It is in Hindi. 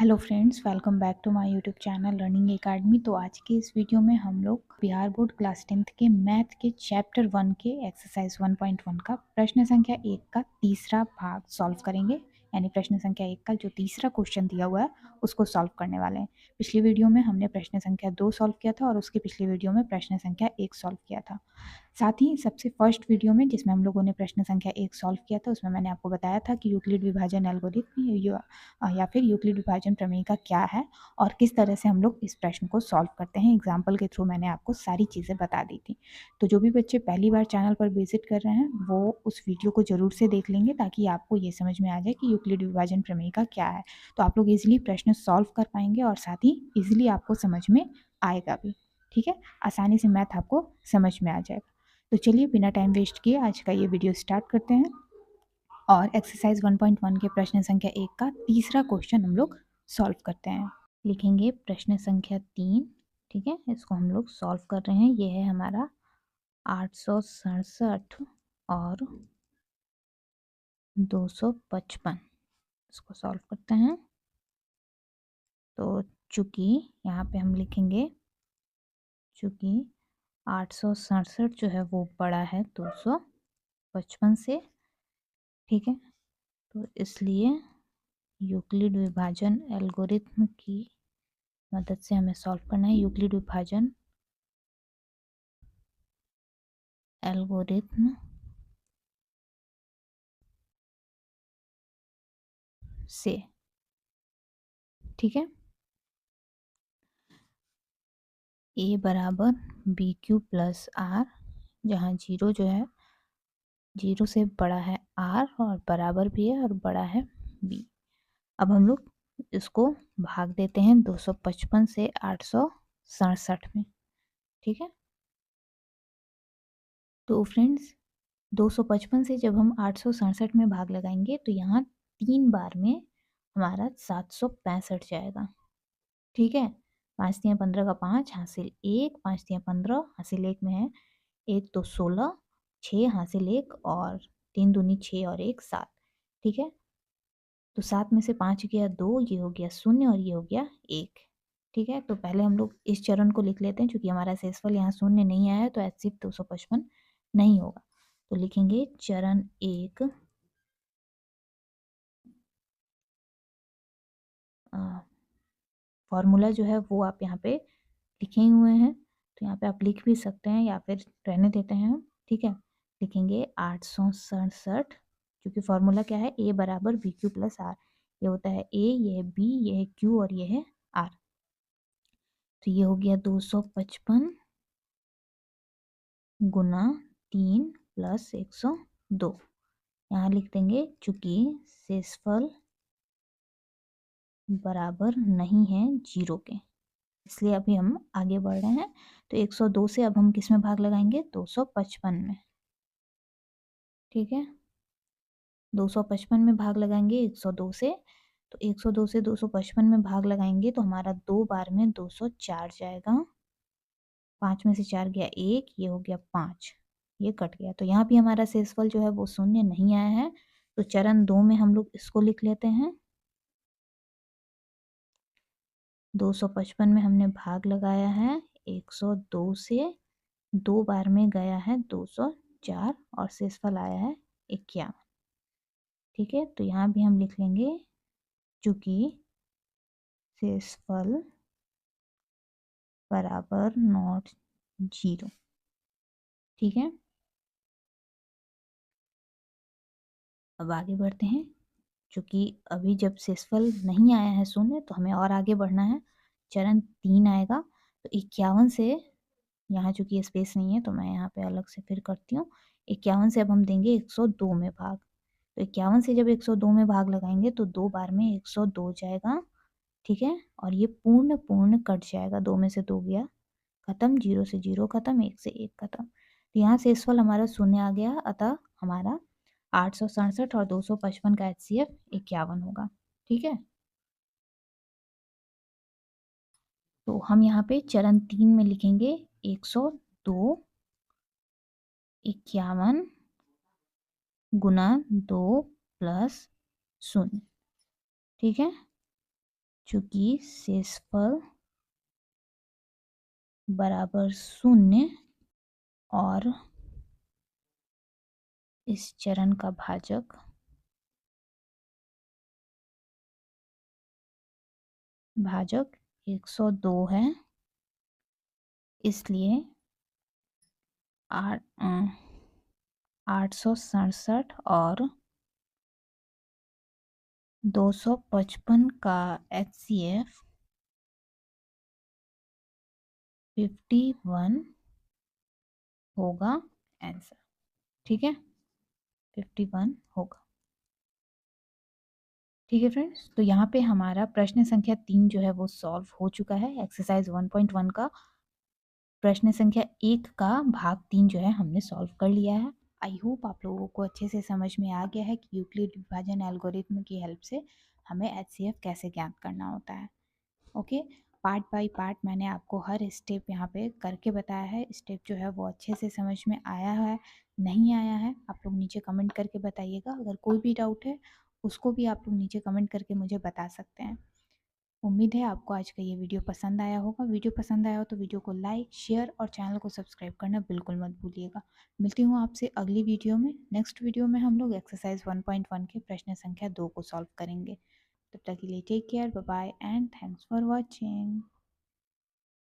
Hello friends, welcome back to my YouTube channel learning academy. तो आज के इस वीडियो में हम लोग बिहार बोर्ड क्लास 10th के मैथ के चैप्टर 1 के एक्सरसाइज 1.1 का प्रश्न संख्या 1 का तीसरा भाग सॉल्व करेंगे। यानी प्रश्न संख्या 1 का जो तीसरा क्वेश्चन दिया हुआ है उसको सॉल्व करने वाले हैं। पिछली वीडियो में हमने प्रश्न संख्या 2 सॉल्व किया था और उसकी पिछली वीडियो में प्रश्न संख्या 1 सॉल्व किया था। साथ ही सबसे फर्स्ट वीडियो में जिसमें हम लोगों ने प्रश्न संख्या 1 सॉल्व किया था उसमें मैंने आपको बताया था कि यूक्लिड विभाजन एल्गोरिथम या फिर यूक्लिड विभाजन प्रमेय का क्या है और किस तरह से हम लोग इस प्रश्न को सॉल्व करते हैं। एग्जाम्पल के थ्रू मैंने आपको सारी चीज़ें बता दी थी। तो जो भी बच्चे पहली बार चैनल पर विजिट कर रहे हैं वो उस वीडियो को जरूर से देख लेंगे ताकि आपको ये समझ में आ जाए कि यूक्लिड विभाजन प्रमेय का क्या है। तो आप लोग इजिली प्रश्न सॉल्व कर पाएंगे और साथ ही इजिली आपको समझ में आएगा भी। ठीक है, आसानी से मैथ आपको समझ में आ जाएगा। तो चलिए बिना टाइम वेस्ट किए आज का ये वीडियो स्टार्ट करते हैं और एक्सरसाइज 1.1 के प्रश्न संख्या 1 का तीसरा क्वेश्चन हम लोग सॉल्व करते हैं। लिखेंगे प्रश्न संख्या 3। ठीक है, इसको हम लोग सॉल्व कर रहे हैं। ये है हमारा 867 और 255। इसको सॉल्व करते हैं। तो चूंकि यहाँ पे हम लिखेंगे चूंकि 867 जो है वो बड़ा है 255 से। ठीक है, तो इसलिए यूक्लिड विभाजन एल्गोरिथम की मदद से हमें सॉल्व करना है। यूक्लिड विभाजन एल्गोरिथम से। ठीक है, ए बराबर बी क्यू प्लस आर, जहाँ जीरो जो है जीरो से बड़ा है आर और बराबर भी है और बड़ा है बी। अब हम लोग इसको भाग देते हैं 255 से 867 में। ठीक है, तो फ्रेंड्स 255 से जब हम 867 में भाग लगाएंगे तो यहाँ 3 बार में हमारा 765 जाएगा। ठीक है, 5 तिया 15 का 5 हासिल 1, 5 तिया 15 हासिल 1 में है 1 तो 16, 6 हासिल 1 और 3 दूनी 6 और 1 7। ठीक है, तो 7 में से 5 गया 2, ये हो गया 0 और ये हो गया 1। ठीक है, तो पहले हम लोग इस चरण को लिख लेते हैं। क्योंकि हमारा शेषफल यहाँ 0 नहीं आया है तो ऐसे 255 नहीं होगा। तो लिखेंगे चरण 1 फॉर्मूला जो है वो आप यहाँ पे लिखे हुए हैं, तो यहाँ पे आप लिख भी सकते हैं या फिर रहने देते हैं हम। ठीक है, लिखेंगे 867, क्योंकि फॉर्मूला क्या है, ए बराबर बी क्यू प्लस आर। ये होता है ए, ये है बी, ये है क्यू और ये है आर। तो ये हो गया 255 गुना 3 प्लस 102। यहाँ लिख देंगे चूंकि शेषफल बराबर नहीं है जीरो के, इसलिए अभी हम आगे बढ़ रहे हैं। तो 102 से अब हम किस में भाग लगाएंगे, 255 में। ठीक है, 255 में भाग लगाएंगे 102 से। तो 102 से 255 में भाग लगाएंगे तो हमारा 2 बार में 204 जाएगा। 5 में से 4 गया 1, ये हो गया 5, ये कट गया। तो यहाँ भी हमारा शेषफल जो है वो 0 नहीं आया है। तो चरण 2 में हम लोग इसको लिख लेते हैं। 255 में हमने भाग लगाया है 102 से, 2 बार में गया है 204 और शेषफल आया है 51। ठीक है, तो यहाँ भी हम लिख लेंगे चूंकि शेषफल बराबर नॉट जीरो। ठीक है, अब आगे बढ़ते हैं। क्योंकि अभी जब शेषफल नहीं आया है 0 तो हमें और आगे बढ़ना है। चरण 3 आएगा। तो 51 से, यहाँ चूंकि स्पेस नहीं है तो मैं यहाँ पे अलग से फिर करती हूँ। 51 से अब हम देंगे 102 में भाग। तो 51 से जब 102 में भाग लगाएंगे तो 2 बार में 102 जाएगा। ठीक है, और ये पूर्ण पूर्ण कट जाएगा, 2 में से 2 गया खत्म, 0 से 0 खत्म, 1 से 1 खत्म। तो यहाँ शेषफल हमारा 0 आ गया। अतः हमारा 867 और 255 का HCF 51 होगा। ठीक है, तो हम यहाँ पे चरण 3 में लिखेंगे 102 51 गुना 2 प्लस 0। ठीक है, चूंकि शेषफल बराबर 0 और इस चरण का भाजक भाजक 102 है, इसलिए 867 और 255 का HCF 51 होगा आंसर। ठीक है, 51 होगा। ठीक है फ्रेंड्स, तो यहाँ पे हमारा प्रश्न संख्या 3 जो है वो सॉल्व हो चुका है। एक्सरसाइज 1.1 का प्रश्न संख्या 1 का भाग 3 जो है हमने सॉल्व कर लिया है। आई होप आप लोगों को अच्छे से समझ में आ गया है कि यूक्लिड विभाजन एल्गोरिथम की हेल्प से हमें HCF कैसे ज्ञात करना होता है। ओके, पार्ट बाय पार्ट मैंने आपको हर स्टेप यहाँ पे करके बताया है। स्टेप जो है वो अच्छे से समझ में आया है, नहीं आया है, आप लोग नीचे कमेंट करके बताइएगा। अगर कोई भी डाउट है उसको भी आप लोग नीचे कमेंट करके मुझे बता सकते हैं। उम्मीद है आपको आज का ये वीडियो पसंद आया होगा। वीडियो पसंद आया हो तो वीडियो को लाइक, शेयर और चैनल को सब्सक्राइब करना बिल्कुल मत भूलिएगा। मिलती हूँ आपसे अगली वीडियो में। नेक्स्ट वीडियो में हम लोग एक्सरसाइज 1.1 के प्रश्न संख्या 2 को सॉल्व करेंगे। तब तक के लिए take care, bye bye and thanks for watching.